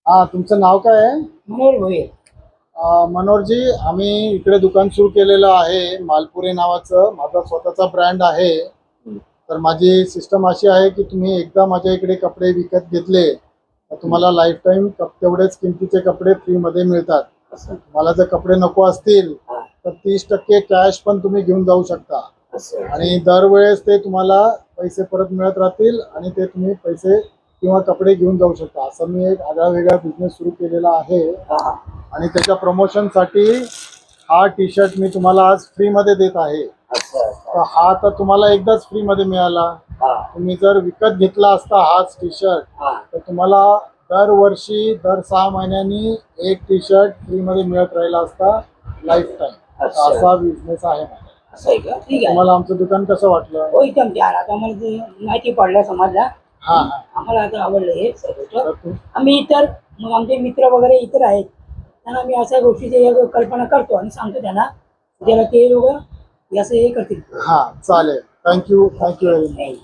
हा, तुमचं नाव काय आहे? मनोहर भोये. मनोहरजी, आम्ही इकडे दुकान सुरू केलेलं आहे मालपुरे नावाचं. माझा स्वतःचा ब्रँड आहे. तर माझी सिस्टम अशी आहे की तुम्ही एकदा माझ्या इकडे कपडे विकत घेतले तर तुम्हाला लाईफ टाईम तेवढेच किमतीचे कपडे फ्रीमध्ये मिळतात. मला जर कपडे नको असतील तर 30% कॅश पण तुम्ही घेऊन जाऊ शकता आणि दरवेळेस ते तुम्हाला पैसे परत मिळत राहतील आणि ते तुम्ही पैसे किंवा कपडे घेऊन जाऊ शकता. असं मी एक आगळा वेगळा बिझनेस सुरू केलेला आहे आणि त्याच्या प्रमोशनसाठी हा टी शर्ट मी तुम्हाला आज फ्रीमध्ये देत आहे. तर हा तर तुम्हाला एकदाच फ्रीमध्ये मिळाला. तुम्ही जर विकत घेतला असता हाच टी शर्ट तर तुम्हाला दरवर्षी दर 6 महिन्यांनी एक टी शर्ट फ्रीमध्ये मिळत राहिला असता लाईफ टाईम. असा बिझनेस आहे माझा. असं आहे का? ठीक आहे. तुम्हाला आमचं दुकान कसं वाटलं? हो, एकदम छान. आता मला ते माहिती पडलं समजला. हा हा. आम्हाला आता आवडलं हे सर्व तर गोष्ट. आम्ही इतर मग आमचे मित्र वगैरे इतर आहेत त्यांना आम्ही अशा गोष्टीची कल्पना करतो आणि सांगतो त्यांना त्याला ते लोक असं हे करतील. हा, चालेल. Thank you very much.